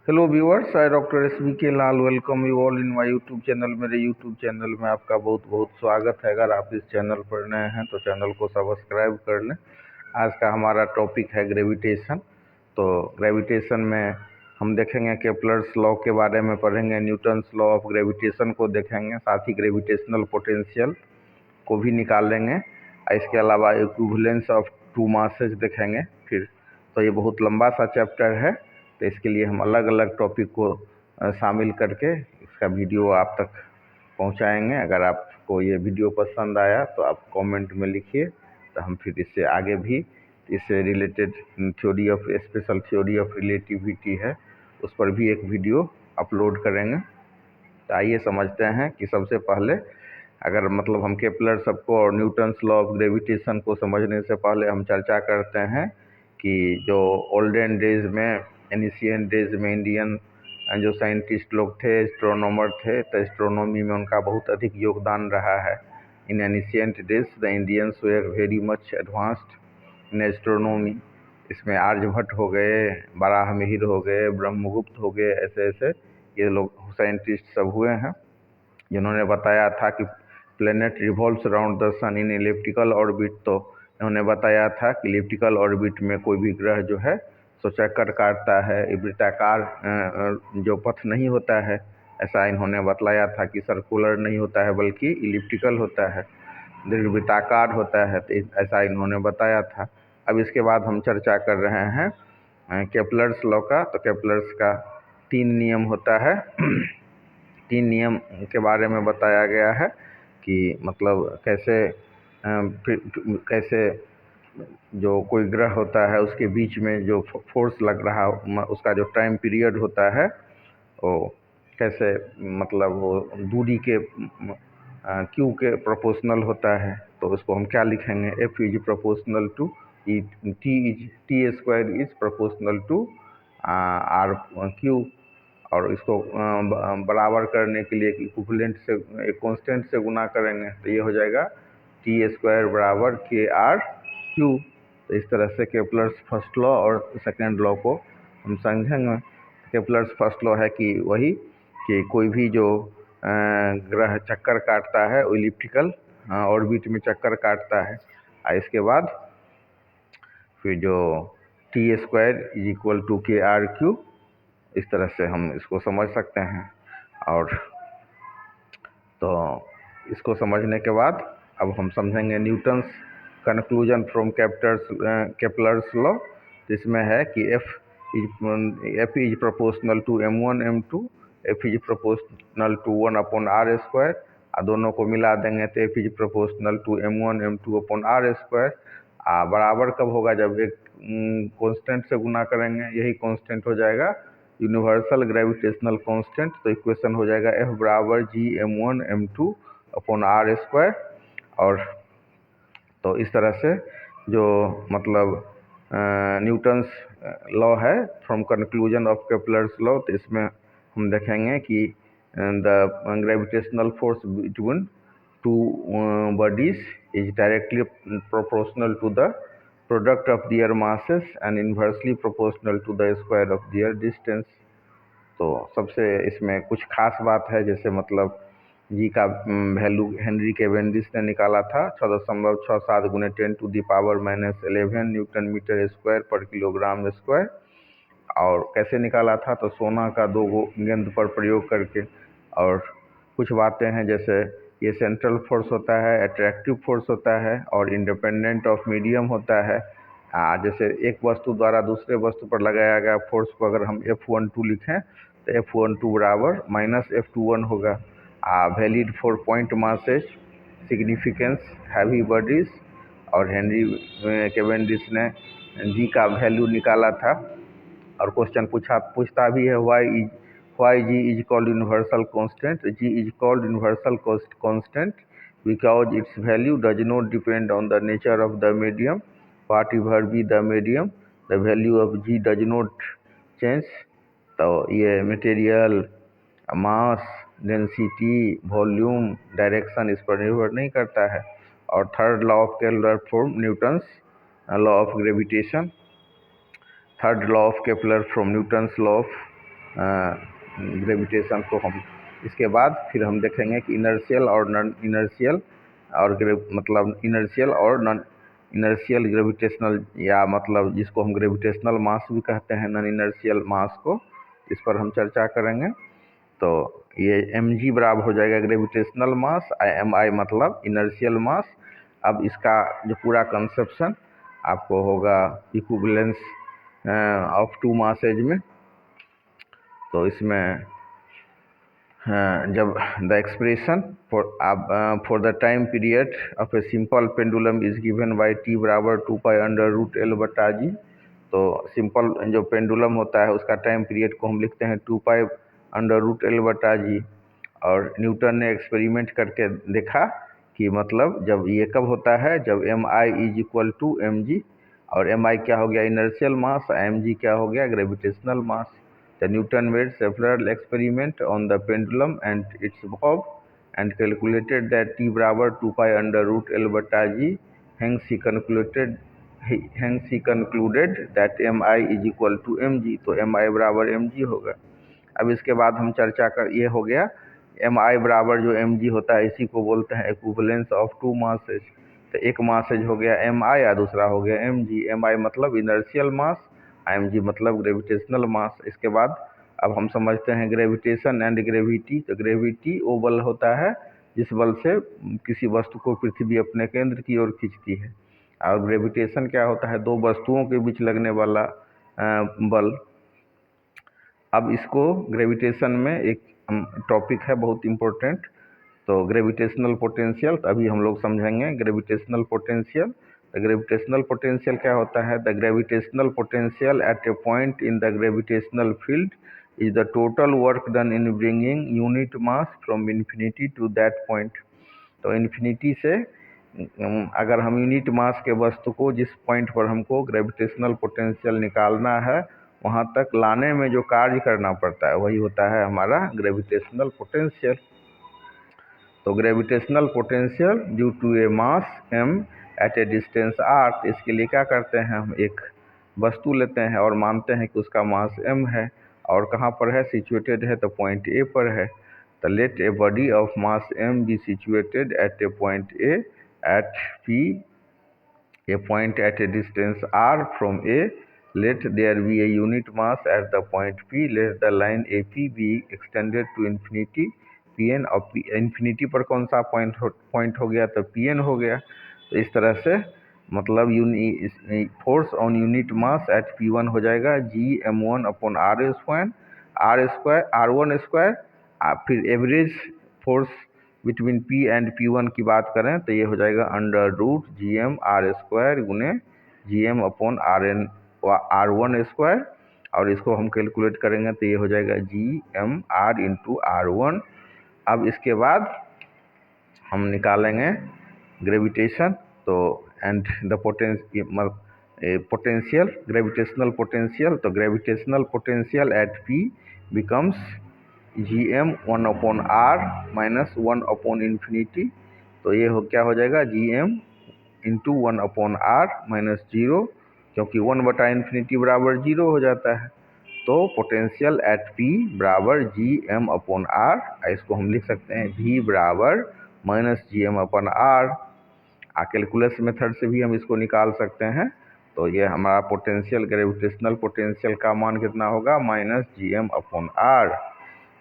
Hello viewers, I doctor S V K Lal welcome you all in my YouTube channel. मेरे YouTube channel में आपका बहुत बहुत स्वागत है। अगर आप इस चैनल पर नए हैं तो चैनल को सब्सक्राइब कर लें। आज का हमारा टॉपिक है ग्रेविटेशन। तो ग्रेविटेशन में हम देखेंगे केप्लर्स लॉ के बारे में पढ़ेंगे, न्यूटन्स लॉ ऑफ ग्रेविटेशन को देखेंगे, साथ ही ग्रेविटेशनल पोटेंशियल को भी निकालेंगे। इसके अलावा इक्विवेलेंस ऑफ टू मासेज देखेंगे। फिर तो ये बहुत लंबा सा चैप्टर है, तो इसके लिए हम अलग अलग टॉपिक को शामिल करके इसका वीडियो आप तक पहुंचाएंगे। अगर आपको ये वीडियो पसंद आया तो आप कमेंट में लिखिए, तो हम फिर इससे आगे भी इससे related theory of special theory of relativity है, उस पर भी एक वीडियो अपलोड करेंगे। तो आइए समझते हैं कि सबसे पहले अगर मतलब हम केप्लर सबको और न्यूटन्स लॉ ऑफ ग्रेविटेशन को समझने से पहले हम चर्चा करते हैं कि जो ओल्डन डेज में, एनिशियंट डेज में इंडियन जो साइंटिस्ट लोग थे, एस्ट्रोनॉमर थे, तो एस्ट्रोनॉमी में उनका बहुत अधिक योगदान रहा है। In ancient days the Indians were very much advanced in astronomy. इसमें आर्यभट्ट हो गए, बाराहमिहिर हो गए, ब्रह्मगुप्त हो गए, ऐसे ऐसे ये लोग साइंटिस्ट सब हुए हैं जिन्होंने बताया था कि planet revolves around the sun in elliptical orbit. तो इन्होंने बताया था कि इलिप्टिकल ऑर्बिट में कोई भी ग्रह जो है सो चक्कर काटता है, वृत्ताकार जो पथ नहीं होता है, ऐसा इन्होंने बतलाया था कि सर्कुलर नहीं होता है बल्कि इलिप्टिकल होता है, दीर्घवृत्ताकार होता है। तो ऐसा इन्होंने बताया था। अब इसके बाद हम चर्चा कर रहे हैं केप्लर्स लॉ का। तो केप्लर्स का 3 नियम होता है। 3 नियम के बारे में बताया गया है कि मतलब कैसे जो कोई ग्रह होता है उसके बीच में जो फोर्स लग रहा उसका जो टाइम पीरियड होता है वो कैसे मतलब वो दूरी के क्यू के प्रोपोर्शनल होता है। तो उसको हम क्या लिखेंगे, F is proportional to E, T square is proportional to R cube. और इसको बराबर करने के लिए इक्विवेलेंट से एक कांस्टेंट से गुना करेंगे, तो ये हो जाएगा टी स्क्वायर बराबर के आर क्यू। तो इस तरह से केप्लर्स फर्स्ट लॉ और सेकेंड लॉ को हम समझेंगे। केप्लर्स फर्स्ट लॉ है कि वही कि कोई भी जो ग्रह चक्कर काटता है वो इलिप्टिकल ऑर्बिट में चक्कर काटता है। इसके बाद फिर जो T square is equal to K R cube, इस तरह से हम इसको समझ सकते हैं। और तो इसको समझने के बाद अब हम समझेंगे Newton's conclusion from Kepler's law. इसमें है कि F is proportional to m1 m2, F is proportional to 1/r²। दोनों को मिला देंगे तो F is proportional to m1 m2 upon r²। बराबर कब होगा, जब एक कांस्टेंट से गुना करेंगे, यही कांस्टेंट हो जाएगा यूनिवर्सल ग्रेविटेशनल कांस्टेंट। तो इक्वेशन हो जाएगा F बराबर जी m1 m2 अपॉन r²। और तो इस तरह से जो मतलब न्यूटन्स लॉ है from conclusion of Kepler's law, तो इसमें हम देखेंगे कि the gravitational force between two bodies is directly proportional to the product of their masses and inversely proportional to the square of their distance. तो सबसे इसमें कुछ खास बात है, जैसे मतलब जी का वैल्यू हेनरी केवेंडिश ने निकाला था 6.67 गुने 10⁻⁻11 न्यूटन मीटर स्क्वायर पर किलोग्राम स्क्वायर। और कैसे निकाला था, तो सोना का 2 गेंद पर प्रयोग करके। और कुछ बातें हैं, जैसे ये सेंट्रल फोर्स होता है, अट्रैक्टिव फोर्स होता है और इंडिपेंडेंट ऑफ मीडियम होता है। जैसे एक वस्तु द्वारा दूसरे वस्तु पर लगाया गया फोर्स को अगर हम F12 लिखें तो F12 बराबर -F21 होगा। Valid for point masses, significance, heavy bodies. और हेनरी केवेंडिश ने जी का वैल्यू निकाला था। और क्वेश्चन पूछता भी है why G is called universal constant. G is called universal constant because its value does not depend on the nature of the medium, whatever be the medium, the value of G does not change. तो ये material, mass, density, volume, direction इस पर निर्भर नहीं करता है। और third law of Kepler from Newton's law of gravitation, third law of Kepler from Newton's law of gravitation को हम इसके बाद फिर हम देखेंगे कि इनर्शियल और नॉन इनर्शियल और मतलब इनर्शियल और नॉन इनर्शियल ग्रेविटेशनल, या मतलब जिसको हम ग्रेविटेशनल मास भी कहते हैं, नॉन इनर्शियल मास को, इस पर हम चर्चा करेंगे। तो ये mg बराबर हो जाएगा ग्रेविटेशनल मास, mi मतलब इनर्शियल मास। अब इसका जो पूरा कंसेप्शन आपको होगा इक्विवेलेंस ऑफ टू मासेज में। तो इसमें जब the expression for the time period of a simple pendulum is given by t बराबर 2π√L/g। तो सिंपल जो पेंडुलम होता है उसका टाइम पीरियड को हम लिखते हैं 2π√L/g। और न्यूटन ने एक्सपेरिमेंट करके देखा कि मतलब जब ये कब होता है, जब mi is equal to mg, और mi क्या हो गया, इनर्शियल मास, mg क्या हो गया, gravitational mass. The Newton made several experiments on the pendulum and its bob and calculated that t बराबर 2π√L/g। Hence he concluded that mi is equal to mg। तो mi बराबर mg होगा। अब इसके बाद हम चर्चा कर, ये हो गया mi बराबर जो mg होता है इसी को बोलते हैं इक्विवेलेंस ऑफ टू मासेज। तो एक मासेज हो गया mi या दूसरा हो गया mg। mi मतलब इनर्शियल मास, mg मतलब ग्रेविटेशनल मास। इसके बाद अब हम समझते हैं ग्रेविटेशन एंड ग्रेविटी। तो ग्रेविटी वो बल होता है जिस बल से किसी वस्तु को पृथ्वी अपने केंद्र की ओर खींचती है, और ग्रेविटेशन क्या होता है, दो वस्तुओं के बीच लगने वाला बल। अब इसको ग्रेविटेशन में एक टॉपिक है बहुत इम्पोर्टेंट, तो ग्रेविटेशनल पोटेंशियल। तो अभी हम लोग समझेंगे gravitational potential. The gravitational potential क्या होता है, the gravitational potential at a point in the gravitational field is the total work done in bringing unit mass from infinity to that point. तो infinity से अगर हम यूनिट मास के वस्तु को जिस पॉइंट पर हमको ग्रेविटेशनल पोटेंशियल निकालना है वहाँ तक लाने में जो कार्य करना पड़ता है वही होता है हमारा ग्रेविटेशनल पोटेंशियल। तो gravitational potential due to a mass m at a distance r। इसके लिए क्या करते हैं, हम एक वस्तु लेते हैं और मानते हैं कि उसका मास m है, और कहाँ पर है, सिचुएटेड है तो पॉइंट a पर है। तो let a body of mass m be situated at a point a at p, a point at a distance r from a। Let there be a unit mass at the point p। Let the line AP be extended to infinity pn। और infinity पर कौन सा point हो गया, तो pn हो गया। तो इस तरह से मतलब force on unit mass at p1 हो जाएगा Gm1/r², r1²। फिर average force between P and P1 की बात करें तो ये हो जाएगा √Gm r² गुने Gm/r1²। और इसको हम कैलकुलेट करेंगे तो ये हो जाएगा Gmr/r1। अब इसके बाद हम निकालेंगे ग्रेविटेशन। तो and the potential, gravitational potential. तो gravitational potential at P becomes Gm1/r -1/infinity। तो ये क्या हो जाएगा, Gm × 1/r -0, क्योंकि 1/infinity बराबर 0 हो जाता है। तो पोटेंशियल एट P बराबर Gm/r। इसको हम लिख सकते हैं V बराबर -Gm/r। कैलकुलस मेथड से भी हम इसको निकाल सकते हैं। तो ये हमारा पोटेंशियल, ग्रेविटेशनल पोटेंशियल का मान कितना होगा, -Gm/r।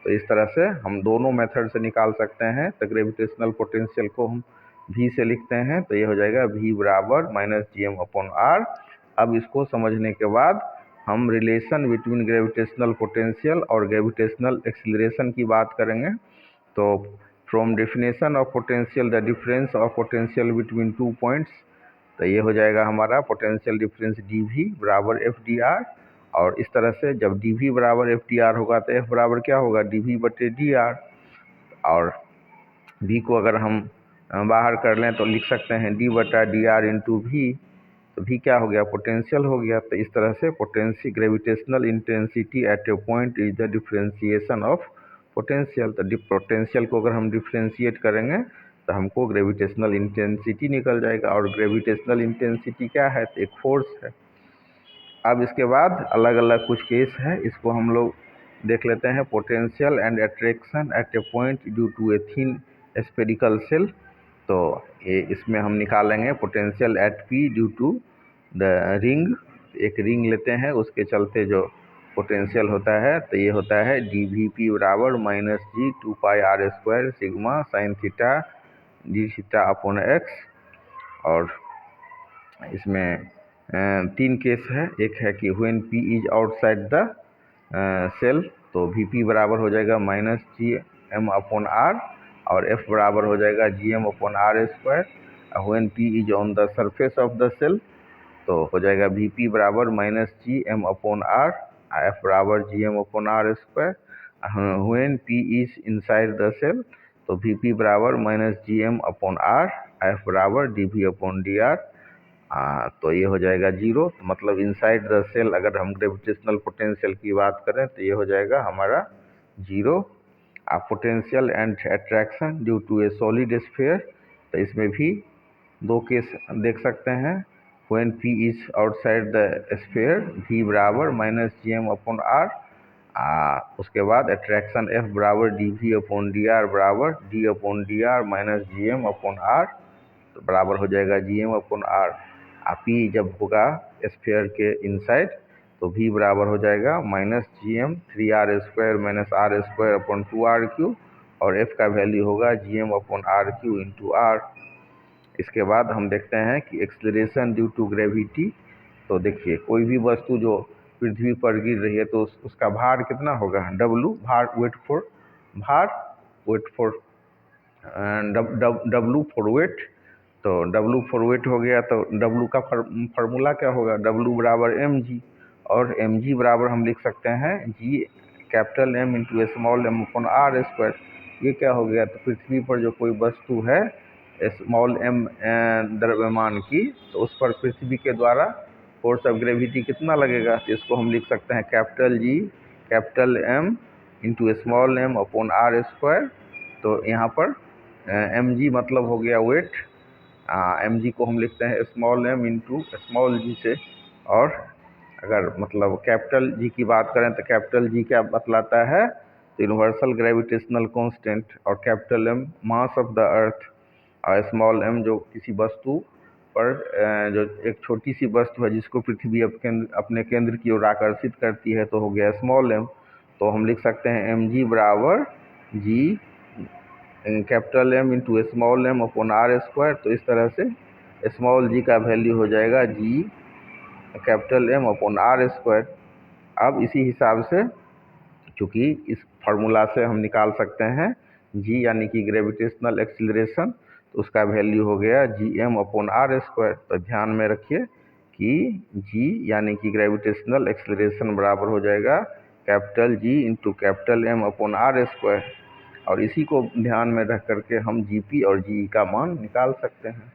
तो इस तरह से हम दोनों मेथड से निकाल सकते हैं। तो ग्रेविटेशनल पोटेंशियल को हम V से लिखते हैं, तो ये हो जाएगा V बराबर -Gm/r। अब इसको समझने के बाद हम रिलेशन बिटवीन ग्रेविटेशनल पोटेंशियल और ग्रेविटेशनल एक्सीलरेशन की बात करेंगे। तो from definition of potential, the difference of potential between two points. तो ये हो जाएगा हमारा पोटेंशियल डिफरेंस dV बराबर FdR। और इस तरह से जब dV बराबर FdR होगा तो F बराबर क्या होगा, dV/dR। और V को अगर हम बाहर कर लें तो लिख सकते हैं d/dr × V। तो V क्या हो गया, पोटेंशियल हो गया। तो इस तरह से potential, gravitational intensity at a point is the differentiation of potential. तो पोटेंशियल को अगर हम डिफरेंशिएट करेंगे तो हमको ग्रेविटेशनल इंटेंसिटी निकल जाएगा। और ग्रेविटेशनल इंटेंसिटी क्या है, तो एक फोर्स है। अब इसके बाद अलग अलग कुछ केस है, इसको हम लोग देख लेते हैं, potential and attraction at a point due to a thin spherical shell. तो ये इसमें हम निकालेंगे potential at P due to the ring. एक रिंग लेते हैं, उसके चलते जो पोटेंशियल होता है तो ये होता है डी वी पी बराबर minus G 2πr² sigma sine theta D theta upon X. और इसमें 3 केस है। एक है कि when P is outside the shell, तो वी पी बराबर हो जाएगा minus G M upon R, और एफ बराबर हो जाएगा G M upon R square. When P is on the surface of the shell, तो हो जाएगा वी पी बराबर minus G M upon R, F बराबर G M upon R square. When P is inside the shell, तो V P बराबर minus G M upon R, F बराबर D V upon D R. तो ये हो जाएगा 0। तो मतलब इनसाइड द सेल अगर हम ग्रेविटेशनल पोटेंशियल की बात करें तो ये हो जाएगा हमारा 0। Potential and attraction due to a solid sphere, तो इसमें भी 2 केस देख सकते हैं। When P is outside the sphere, v बराबर minus G M upon R. उसके बाद अट्रैक्शन f बराबर D V upon D R बराबर D upon D R minus G M upon R, तो बराबर हो जाएगा G M upon R. P जब होगा स्फीयर के इनसाइड, तो v बराबर हो जाएगा minus G M 3r² minus r² upon 2r³, और f का वैल्यू होगा G M upon r³ into R. इसके बाद हम देखते हैं कि एक्सेलरेशन ड्यू टू ग्रेविटी। तो देखिए, कोई भी वस्तु जो पृथ्वी पर गिर रही है तो उसका भार कितना होगा, W, भार weight for W for weight. तो W फॉर वेट हो गया, तो W का फार्मूला क्या होगा, W बराबर mg, और mg बराबर हम लिख सकते हैं g capital M into small m upon R square. ये क्या हो गया, तो पृथ्वी पर जो कोई वस्तु है स्मॉल m द्रव्यमान की, तो उस पर पृथ्वी के द्वारा फोर्स ऑफ ग्रेविटी कितना लगेगा, तो इसको हम लिख सकते हैं capital G capital M into small m upon R square. तो यहाँ पर mg मतलब हो गया वेट, mg को हम लिखते हैं small m into small g से। और अगर मतलब कैपिटल G की बात करें तो कैपिटल G क्या बतलाता है, तो यूनिवर्सल ग्रेविटेशनल कांस्टेंट, और capital M mass of the earth, और स्मॉल m जो किसी वस्तु पर जो एक छोटी सी वस्तु है जिसको पृथ्वी अपने केंद्र की ओर आकर्षित करती है, तो हो गया स्मॉल m। तो हम लिख सकते हैं mg बराबर g capital M into small m upon R square. तो इस तरह से स्मॉल g का वैल्यू हो जाएगा g capital M upon R square. अब इसी हिसाब से, चूँकि इस फार्मूला से हम निकाल सकते हैं g यानी कि ग्रेविटेशनल एक्सीलरेशन, तो उसका वैल्यू हो गया G M upon R square. तो ध्यान में रखिए कि g यानी कि ग्रेविटेशनल एक्सीलरेशन बराबर हो जाएगा capital G into capital M upon R square. और इसी को ध्यान में रख करके हम जी पी और जी का मान निकाल सकते हैं।